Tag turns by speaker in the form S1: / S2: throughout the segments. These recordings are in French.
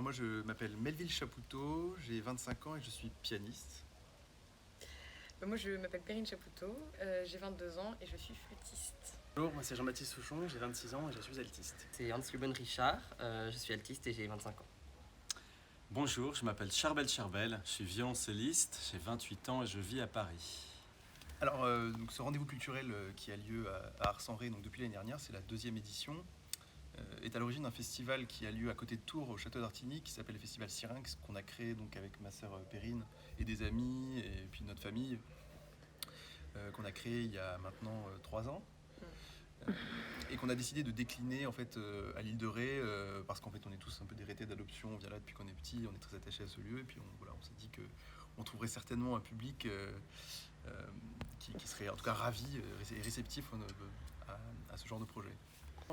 S1: Alors moi je m'appelle Melville Chapoutot, j'ai 25 ans et je suis pianiste.
S2: Moi, je m'appelle Perrine Chapoutot, j'ai 22 ans et je suis flûtiste.
S3: Bonjour, moi c'est Jean-Baptiste Souchon, j'ai 26 ans et je suis altiste.
S4: C'est Hans-Ruben Richard, je suis altiste et j'ai 25 ans.
S5: Bonjour, je m'appelle Charbel Charbel, je suis violoncelliste, j'ai 28 ans et je vis à Paris.
S1: Alors donc ce rendez-vous culturel qui a lieu à Ars-en-Ré donc depuis l'année dernière, c'est la 2e édition, est à l'origine d'un festival qui a lieu à côté de Tours au château d'Artigny qui s'appelle le festival Syrinx qu'on a créé donc avec ma sœur Perrine et des amis et puis notre famille qu'on a créé il y a maintenant 3 ans. Et qu'on a décidé de décliner en fait à l'île de Ré parce qu'en fait on est tous un peu des Rétais d'adoption, on vient là depuis qu'on est petit, on est très attachés à ce lieu et puis on s'est dit qu'on trouverait certainement un public qui serait en tout cas ravi et réceptif à ce genre de projet.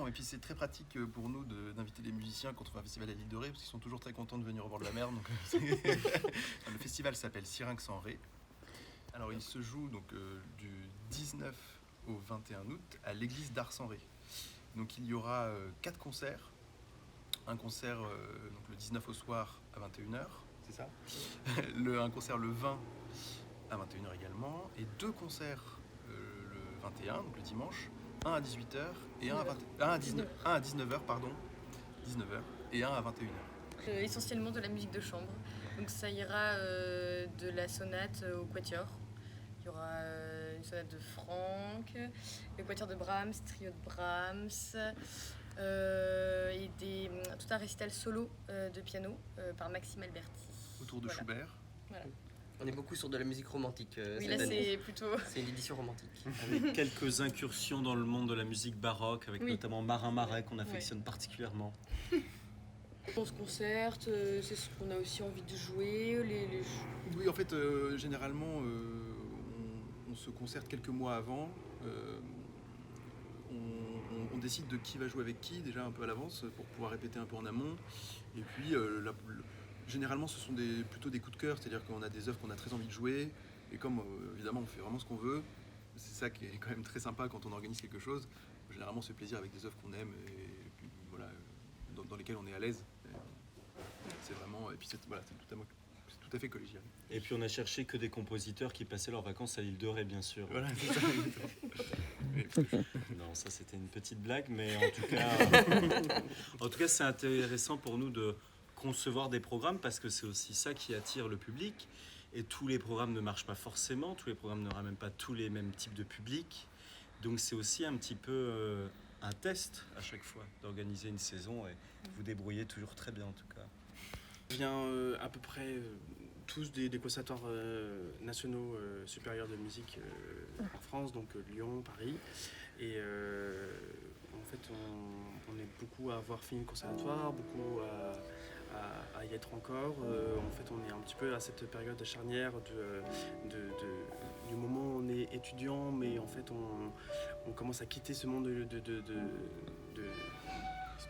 S1: Et puis c'est très pratique pour nous d'inviter des musiciens quand on fait un festival à l'île de Ré parce qu'ils sont toujours très contents de venir au bord de la mer. Donc, le festival s'appelle Syrinx en Ré. Alors il se joue donc du 19 au 21 août à l'église d'Ars-en-Ré. Donc il y aura 4 concerts. Un concert donc le 19 au soir à 21h, c'est ça un concert le 20 à 21h également. Et 2 concerts le 21, donc le dimanche, un à 18h et un à 19h, pardon. 19h et un à 21h.
S2: Essentiellement de la musique de chambre. Donc ça ira de la sonate au quatuor. Il y aura une sonate de Franck, le quatuor de Brahms, trio de Brahms, et tout un récital solo de piano par Maxime Alberti.
S1: Autour de Schubert.
S2: Voilà.
S4: On est beaucoup sur de la musique romantique
S2: Oui,
S4: cette
S2: là
S4: année.
S2: c'est plutôt...
S4: C'est une édition romantique.
S5: Avec quelques incursions dans le monde de la musique baroque, avec
S2: Oui.
S5: notamment Marin Marais qu'on affectionne particulièrement.
S2: On se concerte, c'est ce qu'on a aussi envie de jouer.
S1: Oui, en fait, généralement, on se concerte quelques mois avant. On décide de qui va jouer avec qui, déjà un peu à l'avance, pour pouvoir répéter un peu en amont. Et puis, généralement, ce sont plutôt des coups de cœur, c'est-à-dire qu'on a des œuvres qu'on a très envie de jouer. Et comme, évidemment, on fait vraiment ce qu'on veut, c'est ça qui est quand même très sympa quand on organise quelque chose. Généralement, on se fait plaisir avec des œuvres qu'on aime et puis, voilà, dans lesquelles on est à l'aise. C'est vraiment... Et puis, c'est tout à fait collégial.
S5: Et puis on a cherché que des compositeurs qui passaient leurs vacances à l'île de Ré, bien sûr.
S1: Voilà, c'est ça.
S5: Non, ça c'était une petite blague, mais en tout cas c'est intéressant pour nous de concevoir des programmes parce que c'est aussi ça qui attire le public. Et tous les programmes ne marchent pas forcément, tous les programmes ne ramènent pas tous les mêmes types de public. Donc c'est aussi un petit peu un test à chaque fois d'organiser une saison et vous débrouillez toujours très bien en tout cas.
S3: On vient à peu près tous des conservatoires nationaux supérieurs de musique en France, donc Lyon, Paris. Et en fait, on est beaucoup à avoir fini le conservatoire, beaucoup à y être encore. En fait, on est un petit peu à cette période charnière du moment où on est étudiant, mais en fait, on commence à quitter ce monde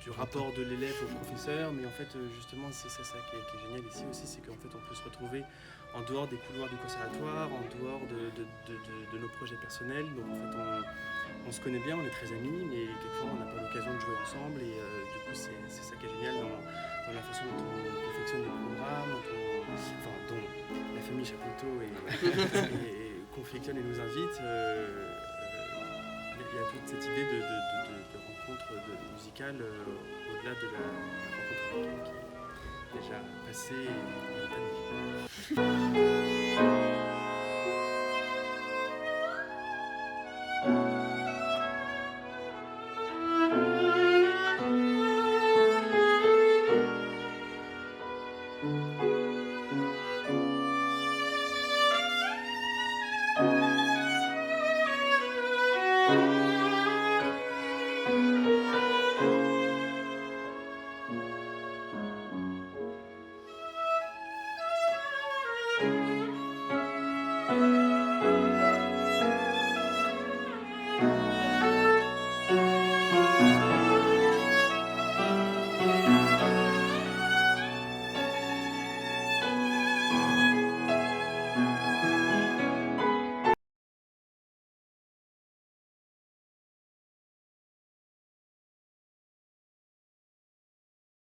S3: du rapport de l'élève au professeur, mais en fait justement c'est ça qui est génial ici aussi, c'est qu'en fait on peut se retrouver en dehors des couloirs du conservatoire, en dehors de nos projets personnels. Donc en fait on se connaît bien, on est très amis, mais quelquefois on n'a pas l'occasion de jouer ensemble et du coup c'est ça qui est génial dans la façon dont on confectionne les programmes, dont la famille Chapoutot et confectionne et nous invite. Il y a toute cette idée de rencontre musicale au-delà de la rencontre musicale qui est déjà passée et entamée.